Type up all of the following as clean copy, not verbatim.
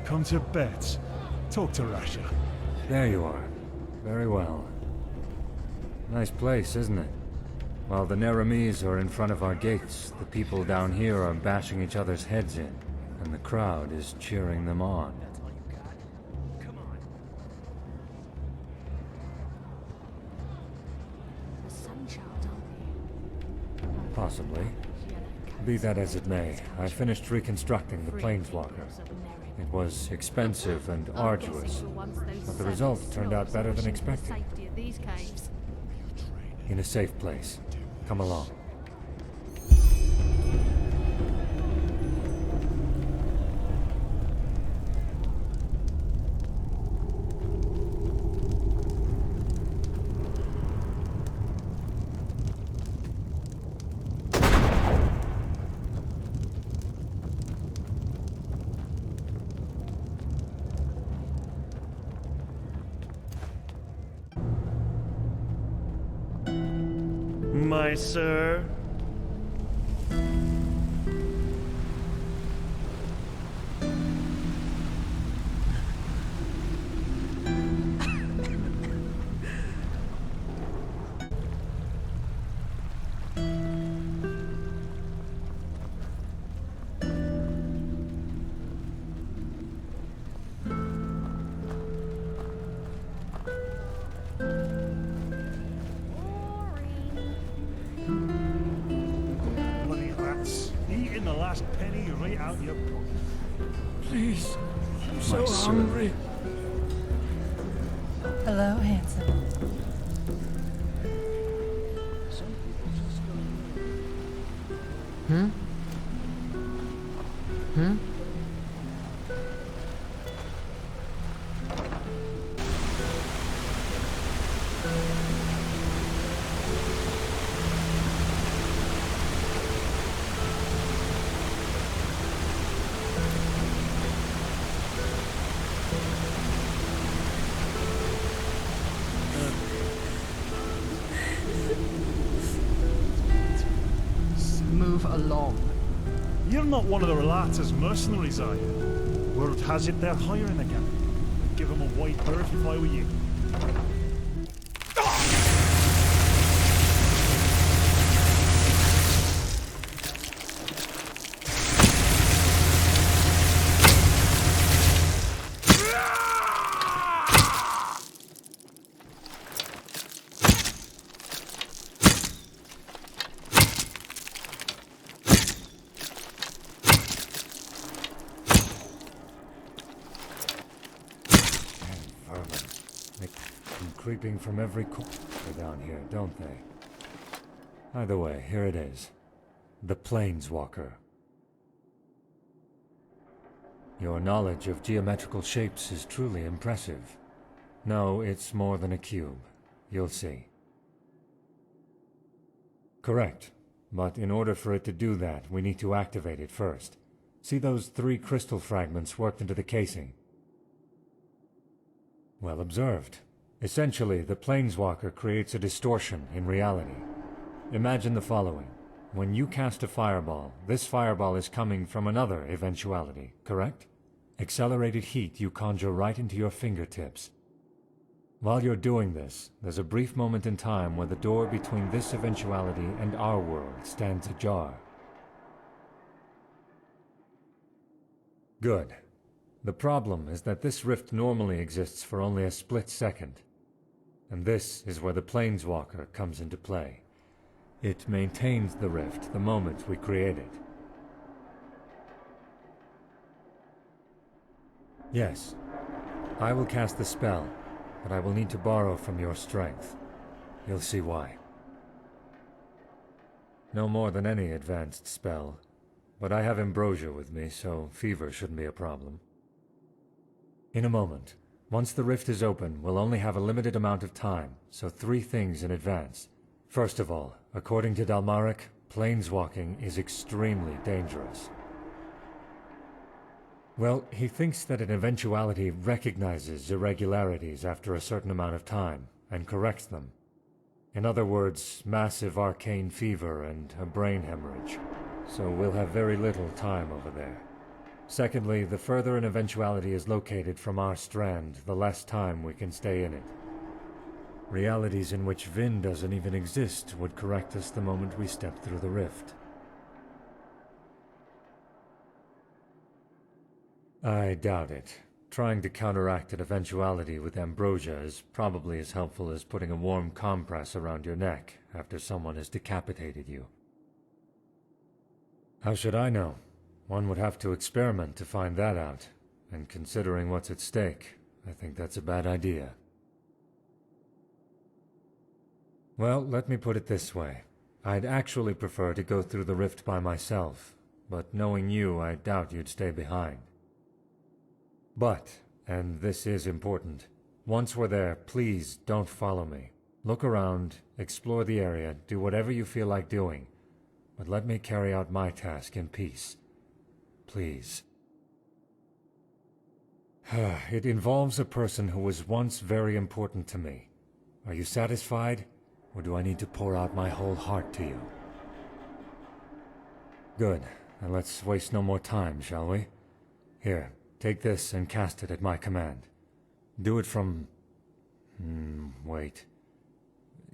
come to bed. Talk to Rasha. There you are. Very well. Nice place, isn't it? While the Neramis are in front of our gates, the people down here are bashing each other's heads in, and the crowd is cheering them on. Possibly. Be that as it may, I finished reconstructing the Planeswalker. It was expensive and arduous, but the result turned out better than expected. In a safe place. Come along. My sir. Eating the last penny right out your pocket. Please, I'm so hungry. Hello, handsome. Hmm? Hmm? Move along. You're not one of the Relata's mercenaries, are you? Word has it they're hiring again. I'd give them a wide berth if I were you. Creeping from every corner down here, don't they? Either way, here it is. The Planeswalker. Your knowledge of geometrical shapes is truly impressive. No, it's more than a cube. You'll see. Correct. But in order for it to do that, we need to activate it first. See those 3 crystal fragments worked into the casing? Well observed. Essentially, the Planeswalker creates a distortion in reality. Imagine the following. When you cast a fireball, this fireball is coming from another eventuality, correct? Accelerated heat you conjure right into your fingertips. While you're doing this, there's a brief moment in time where the door between this eventuality and our world stands ajar. Good. The problem is that this rift normally exists for only a split second. And this is where the Planeswalker comes into play. It maintains the rift the moment we create it. Yes, I will cast the spell, but I will need to borrow from your strength. You'll see why. No more than any advanced spell, but I have ambrosia with me, so fever shouldn't be a problem. In a moment. Once the rift is open, we'll only have a limited amount of time, so 3 things in advance. First of all, according to Dalmaric, planeswalking is extremely dangerous. Well, he thinks that an eventuality recognizes irregularities after a certain amount of time, and corrects them. In other words, massive arcane fever and a brain hemorrhage. So we'll have very little time over there. Secondly, the further an eventuality is located from our strand, the less time we can stay in it. Realities in which Vin doesn't even exist would correct us the moment we step through the rift. I doubt it. Trying to counteract an eventuality with ambrosia is probably as helpful as putting a warm compress around your neck after someone has decapitated you. How should I know? One would have to experiment to find that out, and considering what's at stake, I think that's a bad idea. Well, let me put it this way. I'd actually prefer to go through the rift by myself, but knowing you, I doubt you'd stay behind. But, and this is important, once we're there, please don't follow me. Look around, explore the area, do whatever you feel like doing, but let me carry out my task in peace. Please. It involves a person who was once very important to me. Are you satisfied, or do I need to pour out my whole heart to you? Good. Then let's waste no more time, shall we? Here, take this and cast it at my command. Do it from... wait.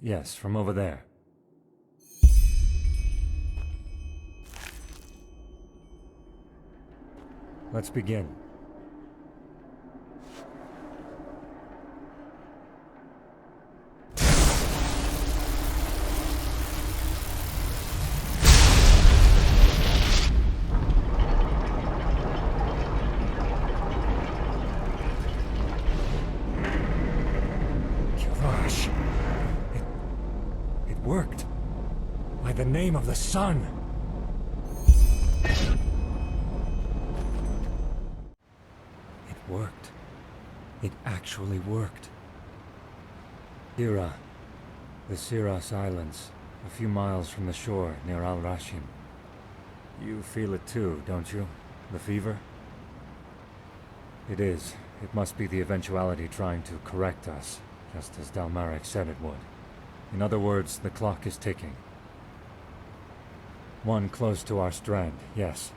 Yes, from over there. Let's begin. It worked. By the name of the sun. Worked. It actually worked. Hira, the Siras Islands, a few miles from the shore near Al-Rashim. You feel it too, don't you? The fever? It is. It must be the eventuality trying to correct us, just as Dalmarek said it would. In other words, the clock is ticking. One close to our strand, yes.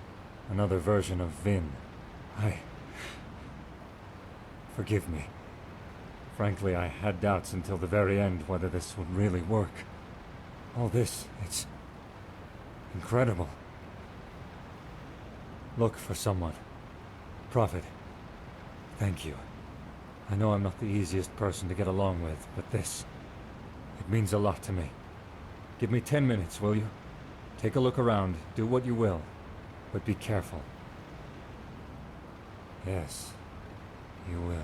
Another version of Vin. Forgive me. Frankly, I had doubts until the very end whether this would really work. All this, it's... incredible. Look for someone. Prophet. Thank you. I know I'm not the easiest person to get along with, but this... it means a lot to me. Give me 10 minutes, will you? Take a look around, do what you will, but be careful. Yes. You will.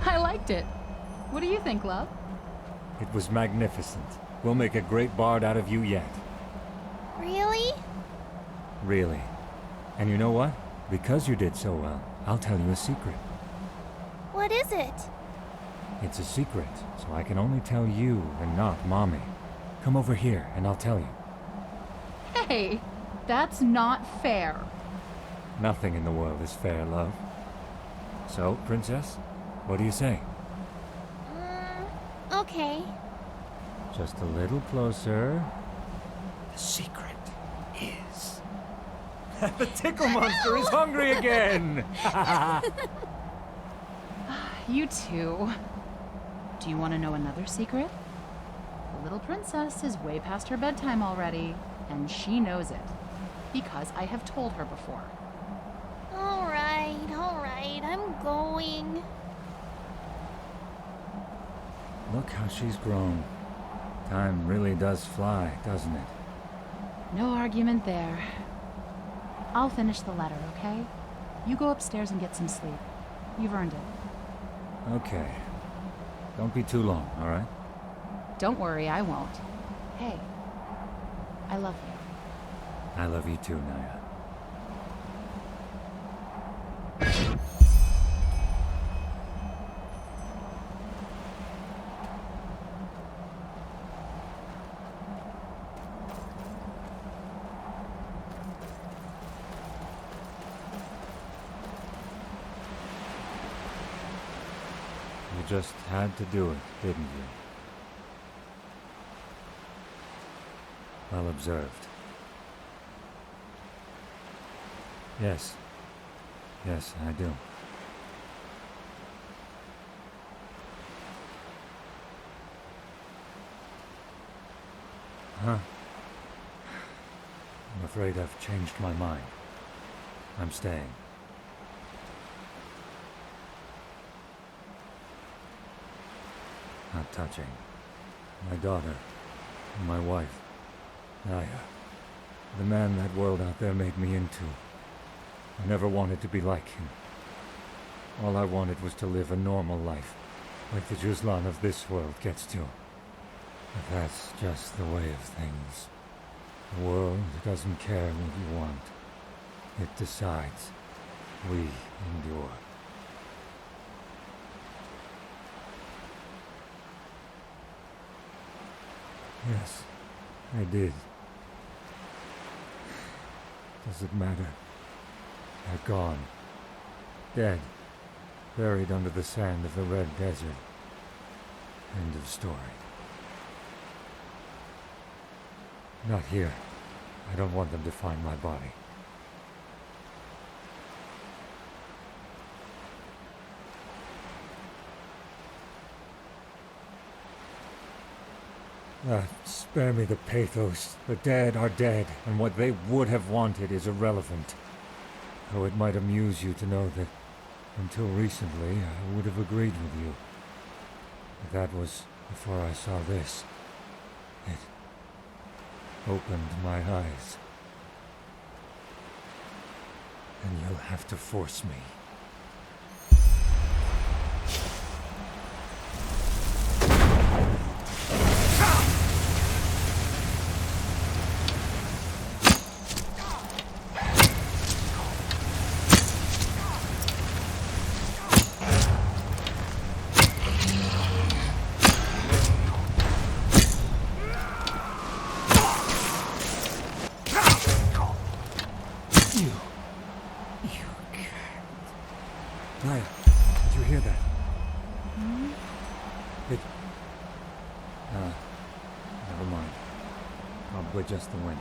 I liked it. What do you think, love? It was magnificent. We'll make a great bard out of you yet. Really? Really. And you know what? Because you did so well, I'll tell you a secret. What is it? It's a secret, so I can only tell you and not Mommy. Come over here and I'll tell you. Hey, that's not fair. Nothing in the world is fair, love. So, Princess, what do you say? Okay. Just a little closer. The secret is... the tickle monster is hungry again! You too. Do you want to know another secret? The little princess is way past her bedtime already, and she knows it. Because I have told her before. Alright, I'm going. Look how she's grown. Time really does fly, doesn't it? No argument there. I'll finish the letter, okay? You go upstairs and get some sleep. You've earned it. Okay. Don't be too long, all right? Don't worry, I won't. Hey, I love you. I love you too, Naya. You just had to do it, didn't you? Well observed. Yes. Yes, I do. Huh? I'm afraid I've changed my mind. I'm staying. Not touching. My daughter. And my wife. Naya. The man that world out there made me into. I never wanted to be like him. All I wanted was to live a normal life, like the Juslan of this world gets to. But that's just the way of things. The world doesn't care what you want. It decides. We endure. Yes, I did. Does it matter? They're gone. Dead. Buried under the sand of the Red Desert. End of story. Not here. I don't want them to find my body. Spare me the pathos. The dead are dead, and what they would have wanted is irrelevant. Though it might amuse you to know that, until recently, I would have agreed with you. But that was before I saw this. It opened my eyes. And you'll have to force me. Naya, did you hear that? It... never mind. Probably just the wind.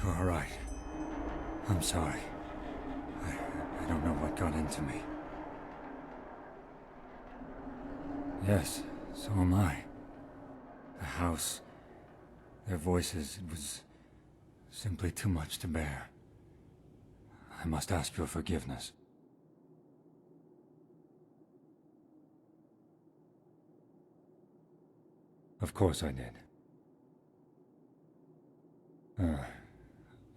You're all right. I'm sorry. I don't know what got into me. Yes, so am I. The house. Their voices, it was simply too much to bear. I must ask your forgiveness. Of course I did.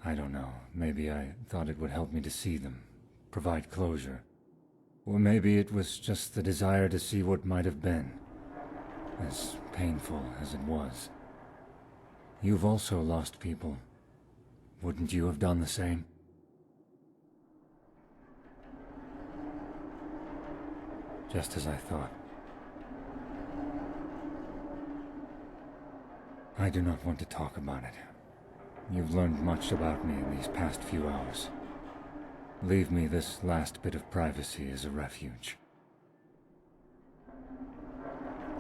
I don't know. Maybe I thought it would help me to see them, provide closure. Or maybe it was just the desire to see what might have been, as painful as it was. You've also lost people. Wouldn't you have done the same? Just as I thought. I do not want to talk about it. You've learned much about me in these past few hours. Leave me this last bit of privacy as a refuge.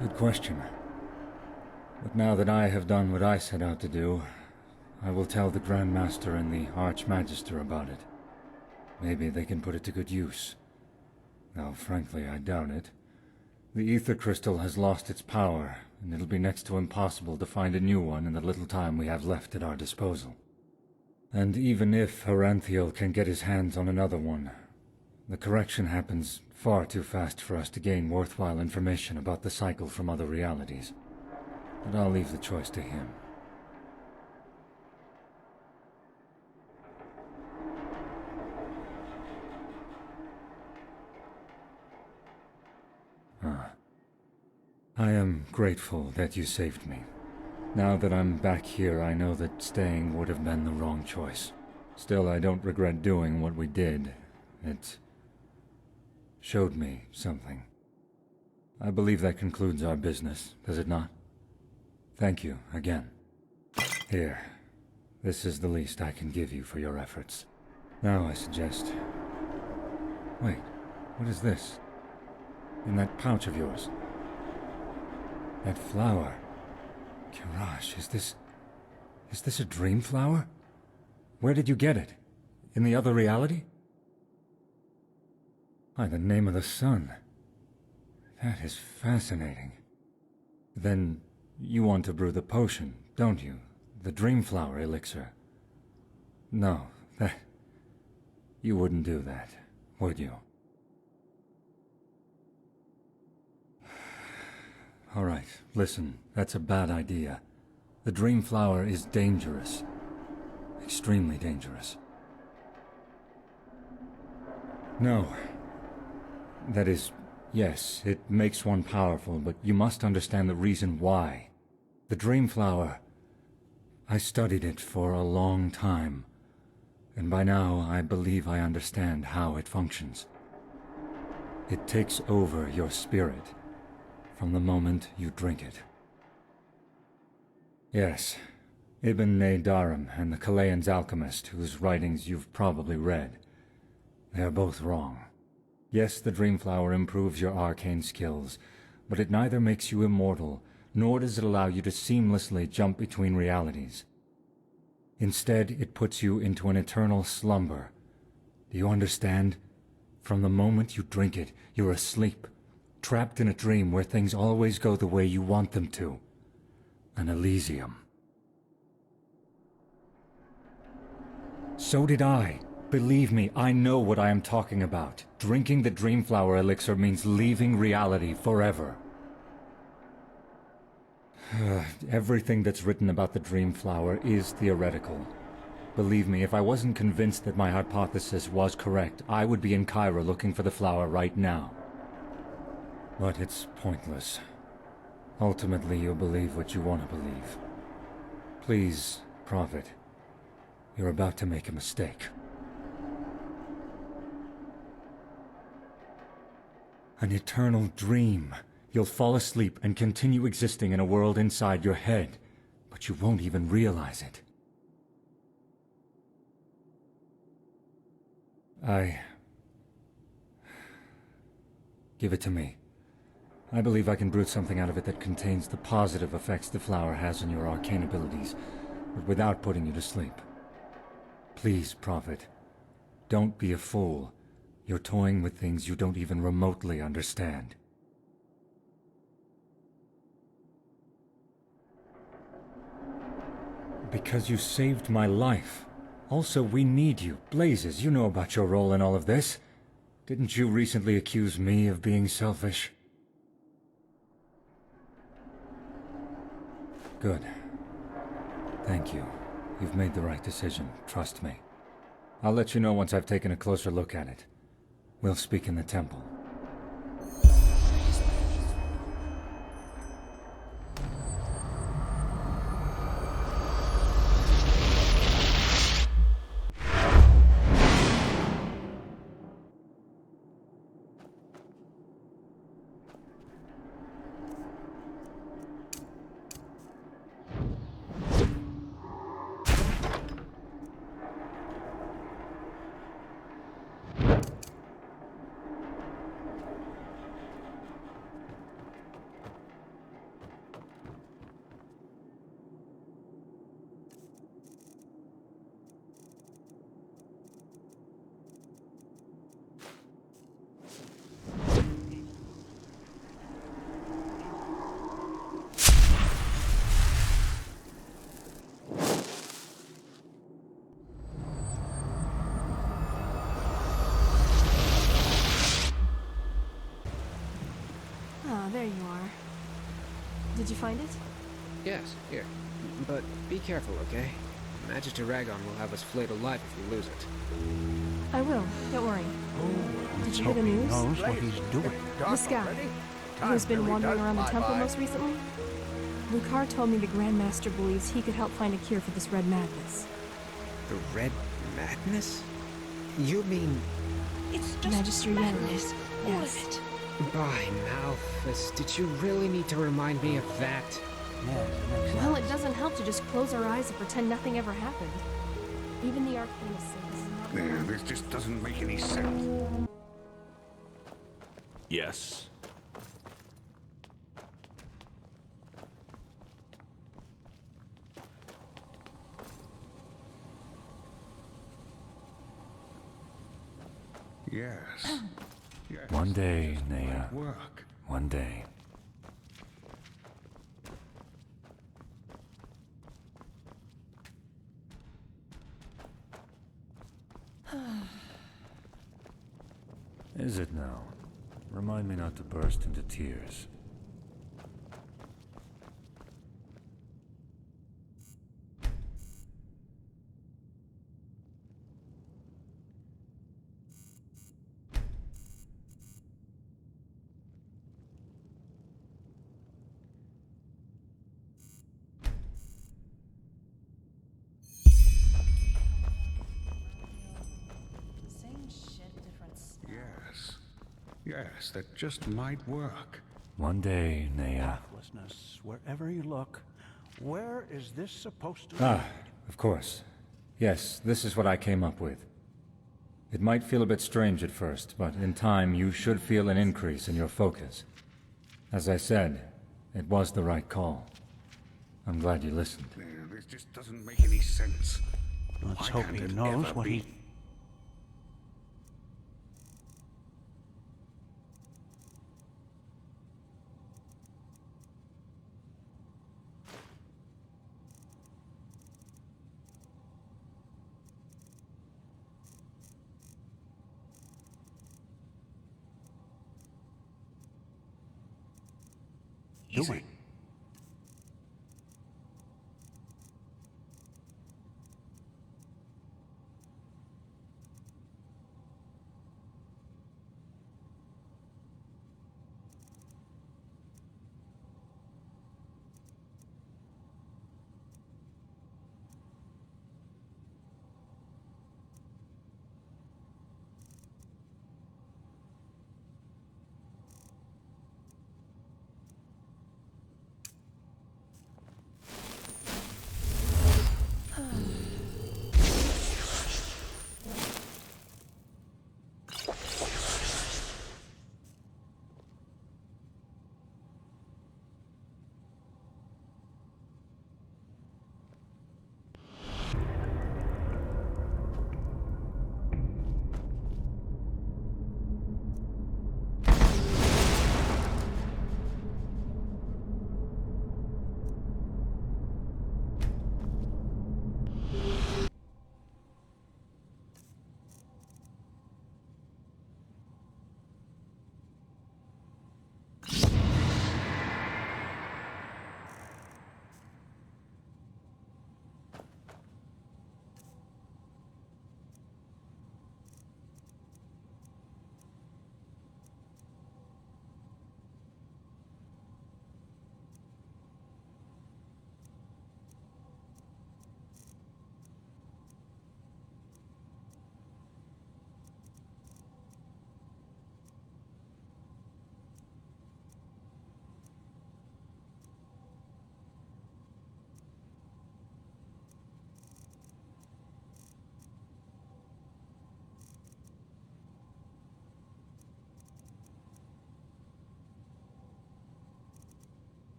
Good question. But now that I have done what I set out to do, I will tell the Grand Master and the Archmagister about it. Maybe they can put it to good use. Though, frankly, I doubt it. The ether crystal has lost its power, and it'll be next to impossible to find a new one in the little time we have left at our disposal. And even if Heranthiel can get his hands on another one, the correction happens far too fast for us to gain worthwhile information about the cycle from other realities. But I'll leave the choice to him. I am grateful that you saved me. Now that I'm back here, I know that staying would have been the wrong choice. Still, I don't regret doing what we did. It showed me something. I believe that concludes our business, does it not? Thank you again. Here, this is the least I can give you for your efforts. Now I suggest... Wait, what is this? In that pouch of yours? That flower. Kirash, is this a dream flower? Where did you get it? In the other reality? By the name of the sun. That is fascinating. Then you want to brew the potion, don't you? The dream flower elixir. No, you wouldn't do that, would you? All right, listen, that's a bad idea. The dream flower is dangerous. Extremely dangerous. No. That is, yes, it makes one powerful, but you must understand the reason why. The dream flower, I studied it for a long time, and by now I believe I understand how it functions. It takes over your spirit from the moment you drink it. Yes, Ibn Naydarim and the Kalayan's alchemist, whose writings you've probably read. They are both wrong. Yes, the dream flower improves your arcane skills, but it neither makes you immortal, nor does it allow you to seamlessly jump between realities. Instead, it puts you into an eternal slumber. Do you understand? From the moment you drink it, you're asleep, trapped in a dream where things always go the way you want them to. An Elysium. So did I. Believe me, I know what I am talking about. Drinking the Dreamflower elixir means leaving reality forever. Everything that's written about the Dreamflower is theoretical. Believe me, if I wasn't convinced that my hypothesis was correct, I would be in Cairo looking for the flower right now. But it's pointless. Ultimately, you'll believe what you want to believe. Please, Prophet, you're about to make a mistake. An eternal dream. You'll fall asleep and continue existing in a world inside your head, but you won't even realize it. Give it to me. I believe I can brew something out of it that contains the positive effects the flower has on your arcane abilities, but without putting you to sleep. Please, Prophet, don't be a fool. You're toying with things you don't even remotely understand. Because you saved my life. Also, we need you. Blazes, you know about your role in all of this. Didn't you recently accuse me of being selfish? Good. Thank you. You've made the right decision, trust me. I'll let you know once I've taken a closer look at it. We'll speak in the temple. There you are. Did you find it? Yes, here. But be careful, okay? Magister Ragon will have us flayed alive if we lose it. I will. Don't worry. Oh, Did you hear the news? He knows what he's doing. This guy, who's been wandering around the temple most recently? Lucar told me the Grand Master believes he could help find a cure for this red madness. The Red Madness? You mean... It's just Magister madness, all Yes. of it. By Malthus, did you really need to remind me of that? Yes, it makes Well, sense. it doesn't help to just close our eyes and pretend nothing ever happened. Even the Arcanist says. Yeah, this just doesn't make any sense. Yes. Yes. Yes. One day, Nea. Work. One day. Is it now? Remind me not to burst into tears. Same shit, different stuff. Yes. Yes, that just might work. One day, Nea. Pathlessness, wherever you look. Where is this supposed to Ah, lead? of course. Yes, this is what I came up with. It might feel a bit strange at first, but in time you should feel an increase in your focus. As I said, it was the right call. I'm glad you listened. Yeah, this just doesn't make any sense. Let's Why hope he can't it knows ever what be? he... doing.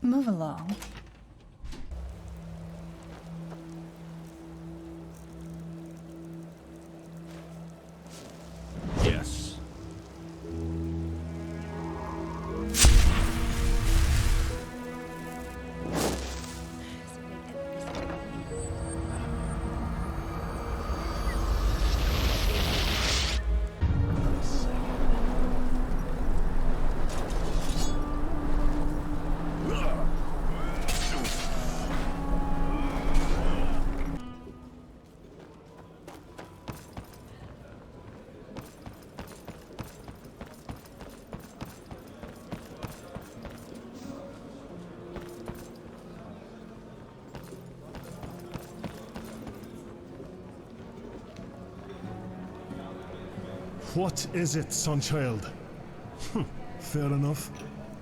Move along. Yes. What is it, Sunchild? Fair enough.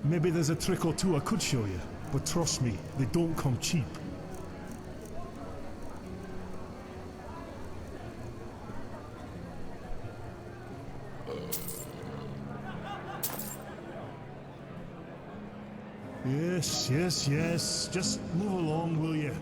Maybe there's a trick or two I could show you, but trust me, they don't come cheap. Yes. Just move along, will you?